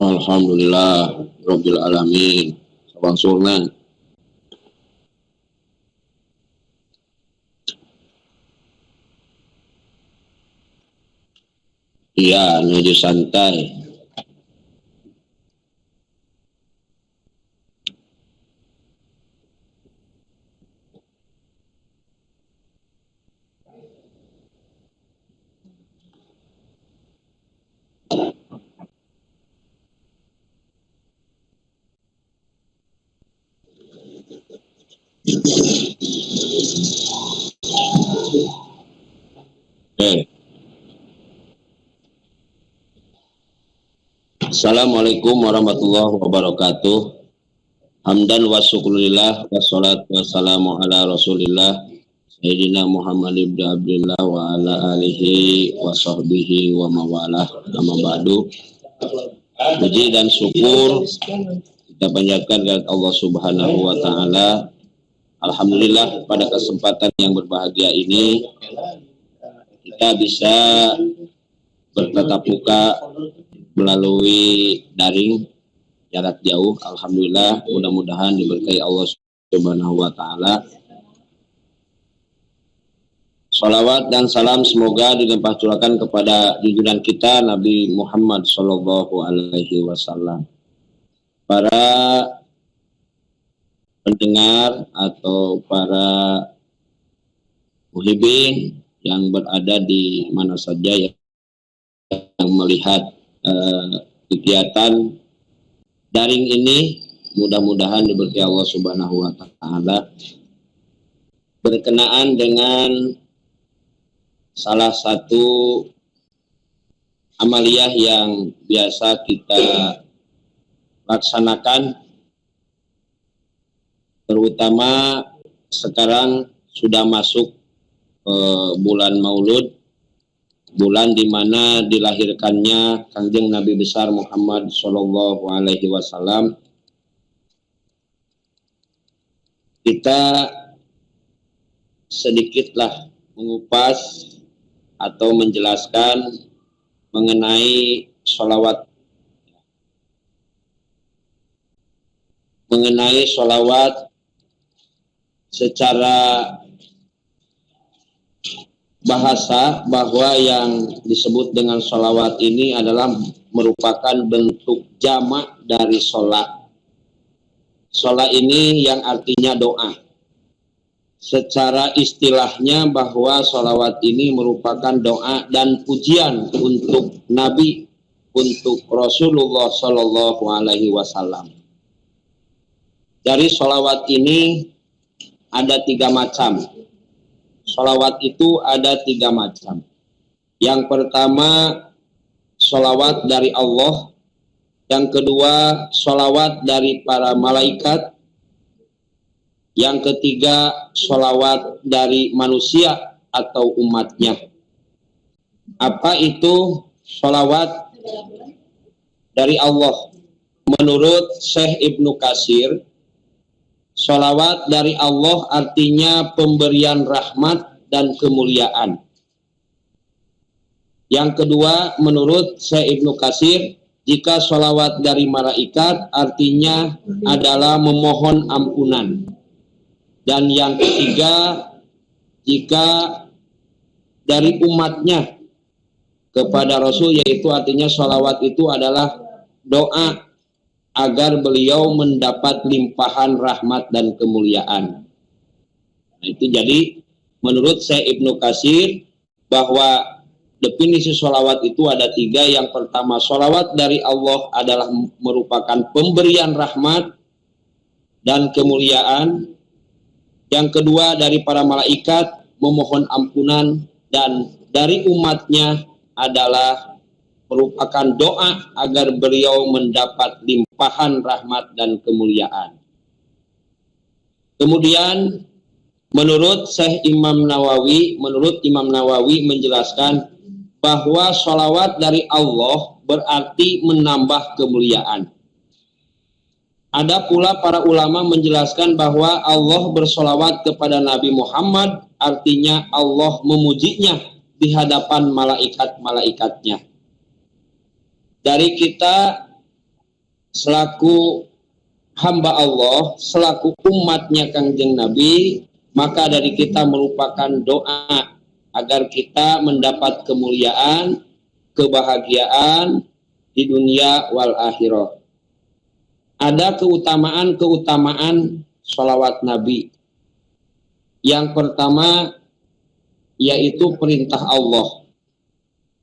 Alhamdulillah Rabbil Alamin. Sabang surnan. Iya, menuju santai. Assalamualaikum warahmatullahi wabarakatuh. Hamdan wa syukurillah wassalatu wassalamu ala rasulillah Sayyidina Muhammad ibn Abdullah wa ala alihi wa sahbihi wa mawalah. Amma ba'du. Puji dan syukur kita panjatkan kepada Allah Subhanahu wa taala. Alhamdulillah pada kesempatan yang berbahagia ini kita bisa bertatap muka melalui daring jarak jauh. Alhamdulillah, mudah-mudahan diberkahi Allah Subhanahu wa taala. Salawat dan salam semoga dilimpah curahkan kepada junjungan kita Nabi Muhammad sallallahu alaihi wasallam. Para pendengar atau para muhibin yang berada di mana saja yang melihat kegiatan daring ini, mudah-mudahan diberkahi Allah Subhanahu wa taala. Berkenaan dengan salah satu amaliyah yang biasa kita laksanakan, terutama sekarang sudah masuk bulan Maulud, bulan di mana dilahirkannya Kanjeng Nabi besar Muhammad sallallahu alaihi wasallam. Kita sedikitlah mengupas atau menjelaskan mengenai sholawat. Mengenai sholawat secara bahasa, bahwa yang disebut dengan sholawat ini adalah merupakan bentuk jamak dari sholat. Sholat ini yang artinya doa. Secara istilahnya bahwa sholawat ini merupakan doa dan pujian untuk Nabi, untuk Rasulullah Sallallahu Alaihi Wasallam. Dari sholawat ini ada 3 macam. Sholawat itu ada 3 macam. Yang pertama, sholawat dari Allah. Yang kedua, sholawat dari para malaikat. Yang ketiga, sholawat dari manusia atau umatnya. Apa itu sholawat dari Allah? Menurut Syekh Ibnu Katsir, sholawat dari Allah artinya pemberian rahmat dan kemuliaan. Yang kedua, menurut Syekh Ibnu Katsir, jika sholawat dari malaikat artinya adalah memohon ampunan. Dan yang ketiga, jika dari umatnya kepada Rasul, yaitu artinya sholawat itu adalah doa agar beliau mendapat limpahan rahmat dan kemuliaan. Nah, itu jadi menurut Syekh Ibnu Katsir bahwa definisi sholawat itu ada 3. Yang pertama, sholawat dari Allah adalah merupakan pemberian rahmat dan kemuliaan. Yang kedua, dari para malaikat memohon ampunan, dan dari umatnya adalah merupakan doa agar beliau mendapat limpahan rahmat dan kemuliaan. Kemudian menurut Imam Nawawi menjelaskan bahwa sholawat dari Allah berarti menambah kemuliaan. Ada pula para ulama menjelaskan bahwa Allah bersolawat kepada Nabi Muhammad artinya Allah memujinya di hadapan malaikat-malaikatnya. Dari kita selaku hamba Allah, selaku umatnya Kangjeng Nabi, maka dari kita merupakan doa agar kita mendapat kemuliaan, kebahagiaan di dunia wal akhirah. Ada keutamaan sholawat Nabi. Yang pertama yaitu perintah Allah.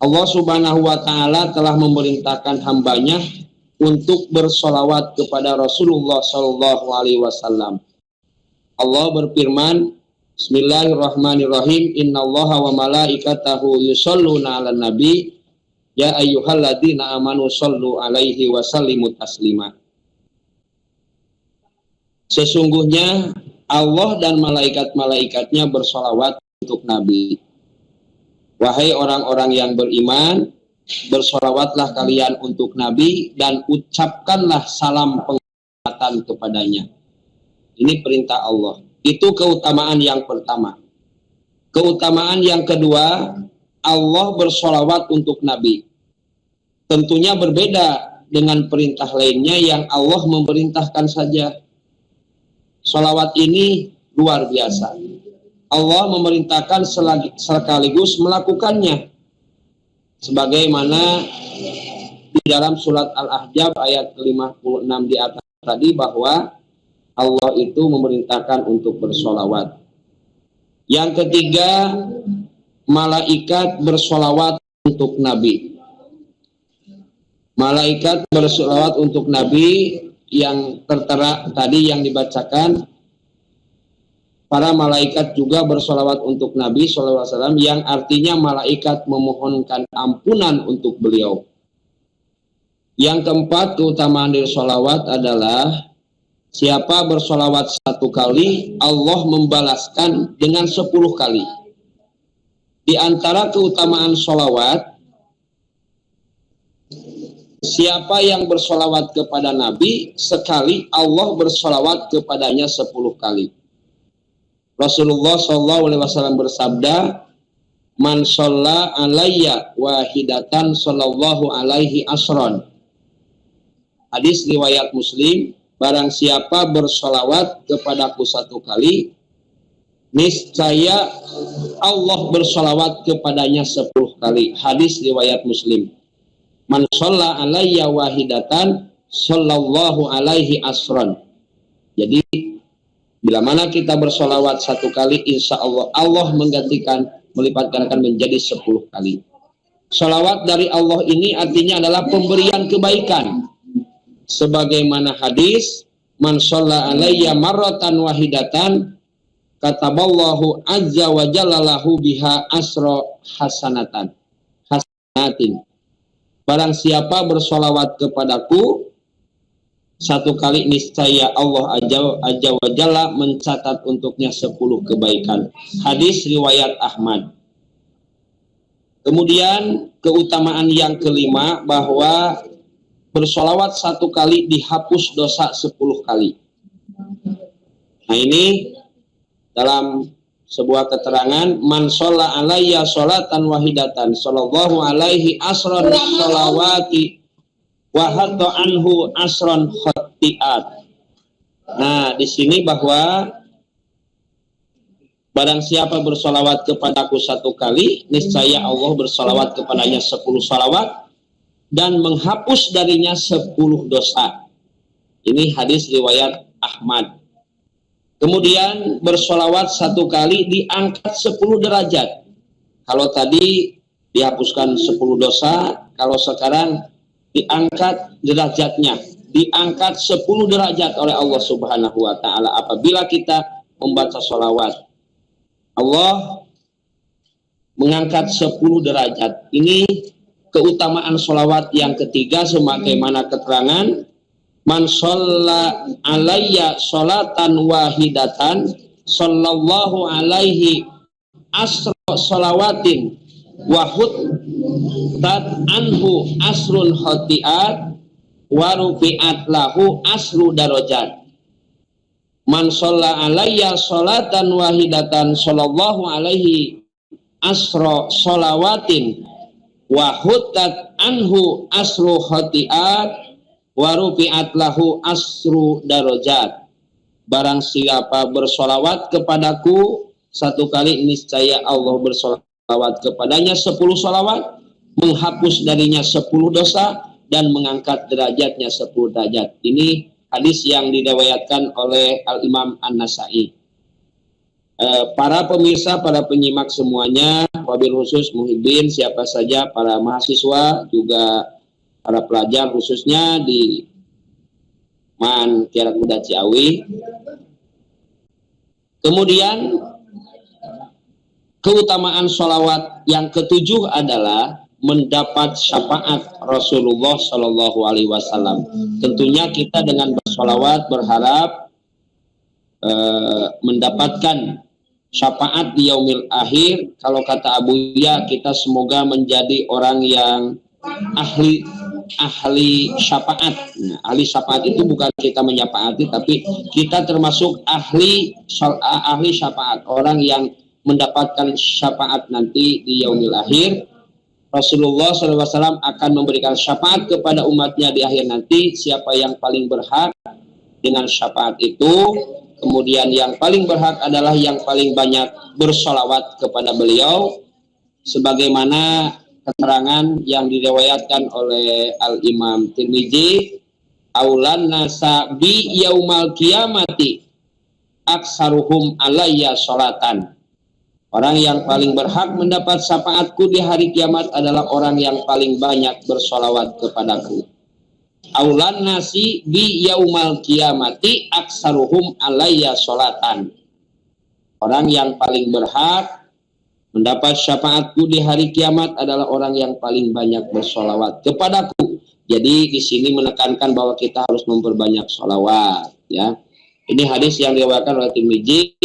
Allah Subhanahu wa Ta'ala telah memerintahkan hambanya untuk bersolawat kepada Rasulullah Sallallahu Alaihi Wasallam. Allah berfirman, Bismillahirrahmanirrahim. Innallaha wa malaikatahu yusholluna 'alan nabi ya ayyuhalladzina amanu shollu 'alaihi wa sallimu taslima. Sesungguhnya Allah dan malaikat-malaikatnya bersolawat untuk Nabi. Wahai orang-orang yang beriman, bersolawatlah kalian untuk Nabi dan ucapkanlah salam penghormatan kepadanya. Ini perintah Allah. Itu keutamaan yang pertama. Keutamaan yang kedua, Allah bersolawat untuk Nabi. Tentunya berbeda dengan perintah lainnya yang Allah memerintahkan saja. Solawat ini luar biasa. Allah memerintahkan sekaligus melakukannya. Sebagaimana di dalam surat Al-Ahzab ayat ke-56 di atas tadi, bahwa Allah itu memerintahkan untuk bersolawat. Yang ketiga, malaikat bersolawat untuk Nabi. Malaikat bersolawat untuk Nabi yang tertera tadi yang dibacakan. Para malaikat juga bersolawat untuk Nabi SAW, yang artinya malaikat memohonkan ampunan untuk beliau. Yang keempat, keutamaan dari solawat adalah siapa bersolawat 1 kali, Allah membalaskan dengan 10 kali. Di antara keutamaan solawat, siapa yang bersolawat kepada Nabi sekali, Allah bersolawat kepadanya 10 kali. Rasulullah SAW bersabda, Man sholla alayya wahidatan sallallahu alaihi asron. Hadis riwayat Muslim, barang siapa bersolawat kepadaku 1 kali, niscaya Allah bersolawat kepadanya 10 kali. Hadis riwayat Muslim. Man sholla alayya wahidatan sallallahu alaihi asron. Jadi bila mana kita bersolawat 1 kali, insya Allah Allah menggantikan, melipat gandakan menjadi 10 kali. Solawat dari Allah ini artinya adalah pemberian kebaikan. Sebagaimana hadis, Man sholla alayya marratan wahidatan kataballahu azza wa jalla lahu biha asro hasanatin. Barang siapa bersolawat kepadaku 1 kali, niscaya Allah Azza wa Jalla mencatat untuknya 10 kebaikan. Hadis riwayat Ahmad. Kemudian keutamaan yang kelima, bahwa bersolawat 1 kali dihapus dosa 10 kali. Nah ini dalam sebuah keterangan, Man sholla alayya sholatan wahidatan sallallahu alaihi asron sholawati wa hatta anhu asron khati'at. Nah, di sini bahwa barang siapa bersolawat kepadaku 1 kali, niscaya Allah bersolawat kepadanya 10 solawat dan menghapus darinya 10 dosa. Ini hadis riwayat Ahmad. Kemudian bersolawat 1 kali diangkat 10 derajat. Kalau tadi dihapuskan 10 dosa, kalau sekarang diangkat derajatnya, diangkat 10 derajat oleh Allah Subhanahu wa Ta'ala apabila kita membaca sholawat. Allah mengangkat 10 derajat. Ini keutamaan sholawat yang ketiga, sebagaimana keterangan, Man sholla alayya sholatan wahidatan sallallahu alaihi asra sholawatin wahud tat anhu asrun khotiat warufi'at lahu asru darajat. Man sholla alayya sholatan wahidatan sallallahu alaihi asra sholawatin wahud tat anhu asru khotiat wa rufi'at lahu asru darajat. Barang siapa bersolawat kepadaku 1 kali, niscaya Allah bersolawat kepadanya 10 solawat, menghapus darinya 10 dosa, dan mengangkat derajatnya 10 derajat. Ini hadis yang diriwayatkan oleh Al-Imam An-Nasai. Para pemirsa, para penyimak semuanya, wabil khusus muhibbin, siapa saja, para mahasiswa, juga para pelajar khususnya di Man Kiara Kuda Ciawi. Kemudian keutamaan sholawat yang ketujuh adalah mendapat syafaat Rasulullah Shallallahu Alaihi Wasallam. Tentunya kita dengan bersolawat berharap mendapatkan syafaat di yaumil akhir. Kalau kata Abu Ya, kita semoga menjadi orang yang ahli syafaat. Nah, ahli syafaat itu bukan kita menyafaati, tapi kita termasuk ahli syafaat, orang yang mendapatkan syafaat nanti di yaumil akhir. Rasulullah SAW akan memberikan syafaat kepada umatnya di akhir nanti. Siapa yang paling berhak dengan syafaat itu, kemudian yang paling berhak adalah yang paling banyak bersolawat kepada beliau, sebagaimana keterangan yang diriwayatkan oleh Al-Imam Tirmizi, aulan nasa bi yaumal qiyamati aksaruhum alayya sholatan. Orang yang paling berhak mendapat syafaatku di hari kiamat adalah orang yang paling banyak bersolawat kepadaku. Aulan nasi bi yaumal qiyamati aksaruhum alayya sholatan. Orang yang paling berhak mendapat syafaatku di hari kiamat adalah orang yang paling banyak bersolawat kepadaku. Jadi di sini menekankan bahwa kita harus memperbanyak solawat, ya. Ini hadis yang diriwayatkan oleh Tirmizi.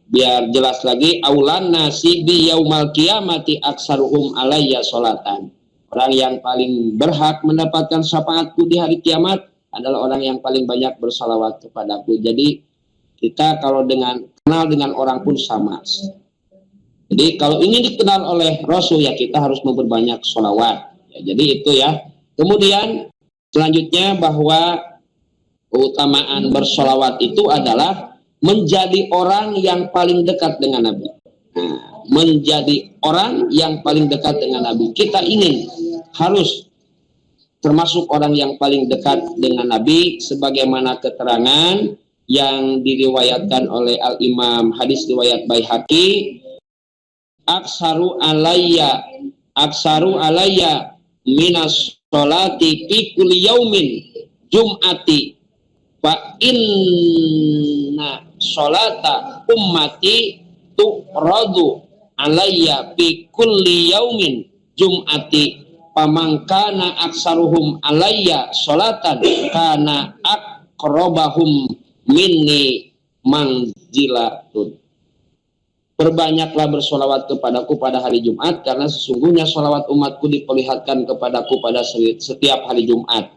Biar jelas lagi, aulan nasi bi yaumal qiyamati aksaruhum alayya sholatan. Orang yang paling berhak mendapatkan syafaatku di hari kiamat adalah orang yang paling banyak bersolawat kepadaku. Jadi kita kalau kenal dengan orang pun sama. Jadi kalau ingin dikenal oleh Rasul, ya kita harus memperbanyak sholawat. Ya, jadi itu ya. Kemudian selanjutnya bahwa keutamaan bersolawat itu adalah menjadi orang yang paling dekat dengan Nabi. Nah, menjadi orang yang paling dekat dengan Nabi. Kita ingin harus termasuk orang yang paling dekat dengan Nabi, sebagaimana keterangan yang diriwayatkan oleh Al-Imam, hadis riwayat Baihaqi, aksaru alayya minas sholati fi kulli yaumin jum'ati fa inna sholata ummati tu'radu alayya fi kulli yaumin jum'ati pamangkana aksaruhum alayya sholatan kana akrobahum minni manzilatun. Perbanyaklah bersolawat kepadaku pada hari Jumat, karena sesungguhnya solawat umatku diperlihatkan kepadaku pada setiap hari Jumat.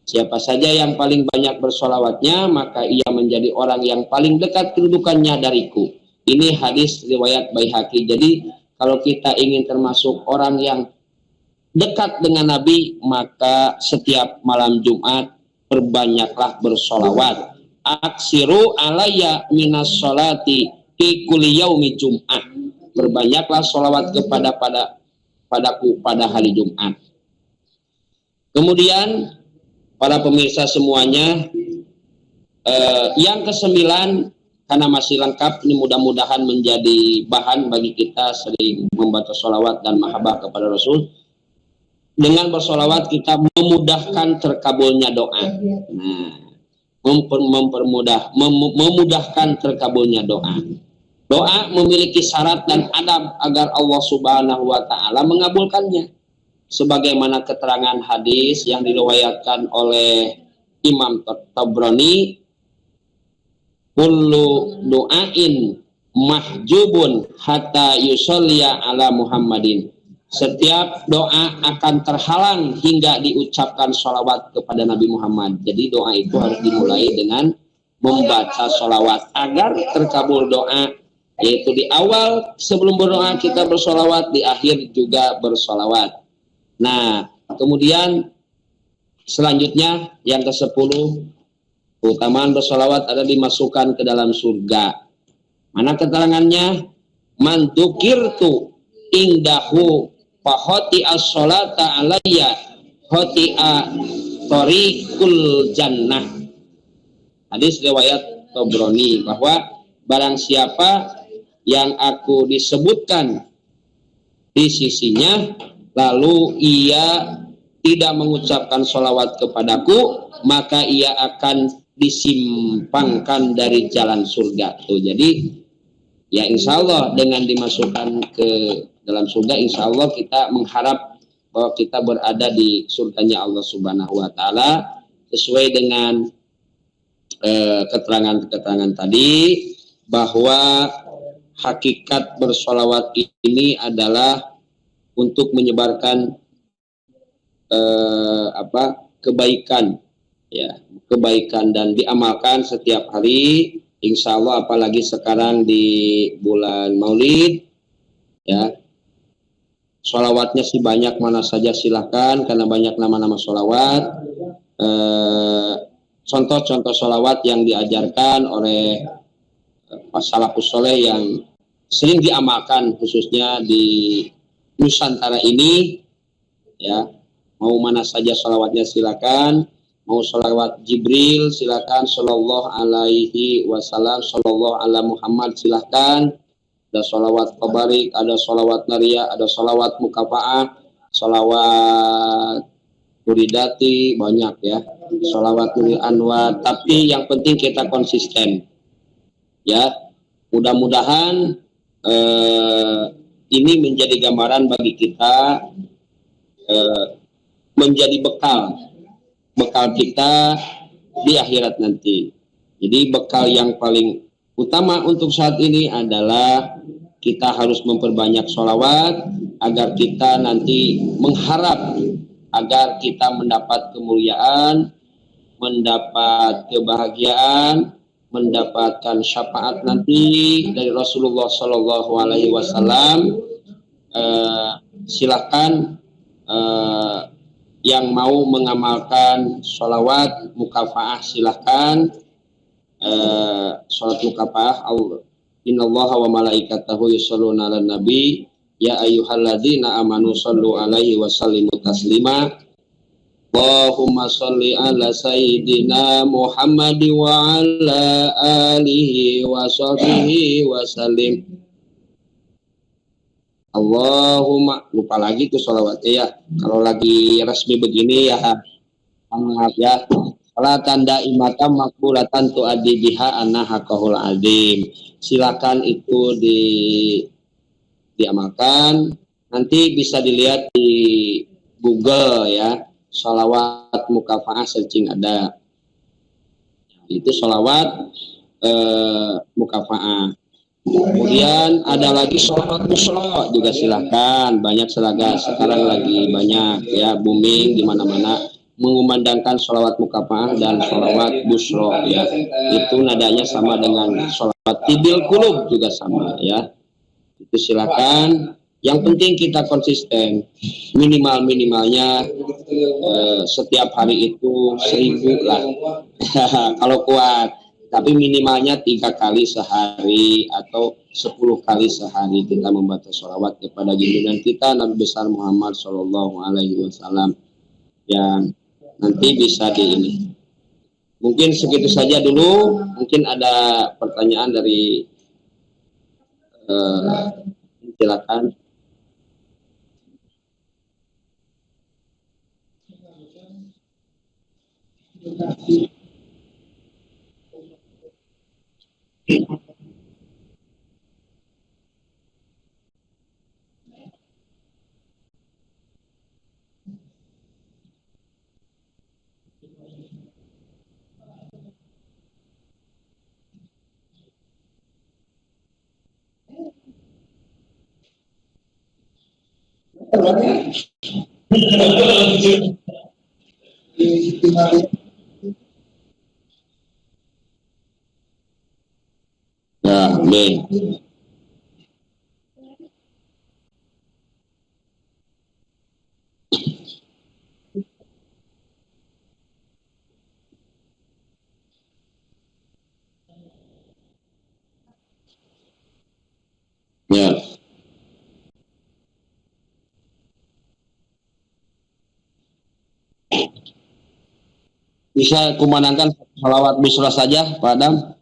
Siapa saja yang paling banyak bersolawatnya, maka ia menjadi orang yang paling dekat kedudukannya dariku. Ini hadis riwayat Baihaqi. Jadi kalau kita ingin termasuk orang yang dekat dengan Nabi, maka setiap malam Jumat perbanyaklah bersolawat. Aksiru alayya minas sholati fi kulli yaumi Jum'ah. Perbanyaklah solawat padaku pada hari Jumat. Kemudian para pemirsa semuanya, yang kesembilan, karena masih lengkap, ini mudah-mudahan menjadi bahan bagi kita sering membaca sholawat dan mahabbah kepada Rasul. Dengan bersolawat kita memudahkan terkabulnya doa. Nah, memudahkan terkabulnya doa. Doa memiliki syarat dan adab agar Allah Subhanahu wa Ta'ala mengabulkannya. Sebagaimana keterangan hadis yang diriwayatkan oleh Imam Tabrani, kullu du'ain mahjubun hatta yusolliya ala Muhammadin. Setiap doa akan terhalang hingga diucapkan sholawat kepada Nabi Muhammad. Jadi doa itu harus dimulai dengan membaca sholawat agar terkabul doa, yaitu di awal sebelum berdoa kita bersolawat, di akhir juga bersolawat. Nah, kemudian Selanjutnya yang ke-10, keutamaan bersolawat ada dimasukkan ke dalam surga. Mana keterangannya? Man dzukirtu indahu fahoti as-sholata alayya hoti'a tariqul jannah. Hadis riwayat Tabrani, bahwa barang siapa yang aku disebutkan di sisinya lalu ia tidak mengucapkan sholawat kepadaku, maka ia akan disimpangkan dari jalan surga. Tuh, jadi ya insya Allah dengan dimasukkan ke dalam surga, insya Allah kita mengharap bahwa kita berada di surganya Allah Subhanahu wa Ta'ala sesuai dengan keterangan-keterangan tadi, bahwa hakikat bersolawat ini adalah untuk menyebarkan kebaikan, ya, kebaikan, dan diamalkan setiap hari, insya Allah. Apalagi sekarang di bulan Maulid, ya, sholawatnya sih banyak, mana saja silahkan, karena banyak nama-nama sholawat. Contoh-contoh sholawat yang diajarkan oleh salafus soleh yang sering diamalkan khususnya di Nusantara ini, ya, mau mana saja sholawatnya silakan. Mau sholawat Jibril silakan, sallallahu alaihi wasallam, sallallahu ala Muhammad silakan. Ada sholawat Tabarik, ada sholawat Naria, ada sholawat Mukafa'ah, sholawat Muridati, banyak ya, sholawat Nuril Anwar. Tapi yang penting kita konsisten, ya. Mudah-mudahan ini menjadi gambaran bagi kita, menjadi bekal kita di akhirat nanti. Jadi bekal yang paling utama untuk saat ini adalah kita harus memperbanyak sholawat agar kita nanti mengharap agar kita mendapat kemuliaan, mendapat kebahagiaan, mendapatkan syafaat nanti dari Rasulullah Shallallahu Alaihi Wasallam. Silakan yang mau mengamalkan sholawat mukafa'ah silahkan. Sholat mukafa'ah, innallaha wa malaikatahu yusholluna 'alan nabi ya ayyuhalladzina amanu shollu alaihi wa sallimu taslima. Allahumma sholli ala sayyidina Muhammad wa ala alihi wa sahbihi wa sallim. Allahumma, lupa lagi tuh sholawatnya ya. Kalau lagi resmi begini ya, maaf ya. Salatan daimatan makbulatan tu'addi biha anna haqqahul azim. Silakan itu diamalkan. Nanti bisa dilihat di Google ya. Sholawat mukafa'ah searching ada. Itu sholawat mukafa'ah. Kemudian ada lagi sholawat busro juga silakan. Banyak sekarang lagi banyak ya, booming di mana-mana mengumandangkan sholawat mukafa'ah dan sholawat busro ya. Itu nadanya sama dengan sholawat tibil kulub juga sama ya. Itu silakan. Yang penting kita konsisten, minimalnya setiap hari itu 1000 lah kalau kuat, tapi minimalnya 3 kali sehari atau 10 kali sehari kita membaca sholawat kepada junjungan kita Nabi besar Muhammad Shallallahu Alaihi Wasallam. Yang nanti bisa di ini. Mungkin segitu saja dulu. Mungkin ada pertanyaan dari silakan. Ya, amin. Bisa kumandangkan salawat busra saja, Pak Adam.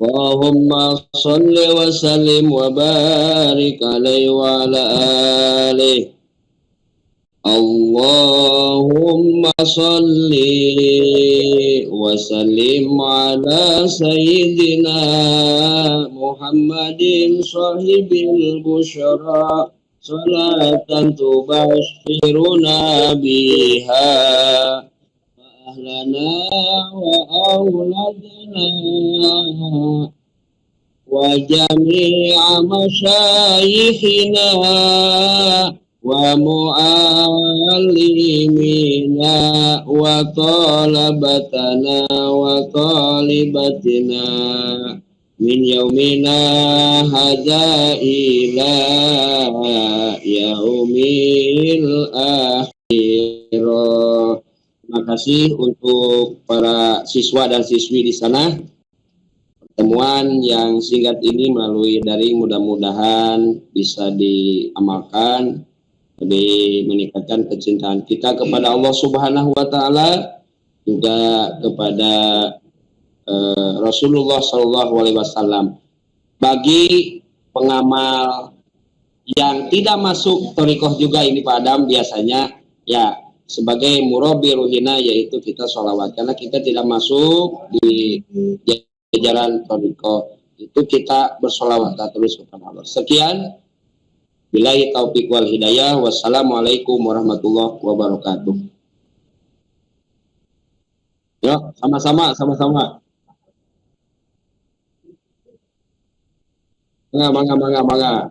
Allahumma salli wa sallim wa barik alaihi wa ala alihi. Allahumma salli wa sallim ala sayyidina Muhammadin sahibil busyara salatan tubashiruna biha ahlana wa auladana wa jami'a masyayikhina wa mu'allimina wa talabatana wa talibatina min yaumina hadza ila yaumil akhir. Terima kasih untuk para siswa dan siswi di sana. Pertemuan yang singkat ini melalui daring mudah-mudahan bisa diamalkan, lebih meningkatkan kecintaan kita kepada Allah Subhanahu wa taala, juga kepada Rasulullah Shallallahu alaihi wasallam. Bagi pengamal yang tidak masuk thariqah juga ini Pak Adam, biasanya ya sebagai murabi ruhina, yaitu kita sholawat, karena kita tidak masuk di jajaran thariqah, itu kita bersolawat terus kepada Allah. Sekian, billahi taufiq wal hidayah. Wassalamualaikum warahmatullahi wabarakatuh. Yuk, sama-sama. Mangga.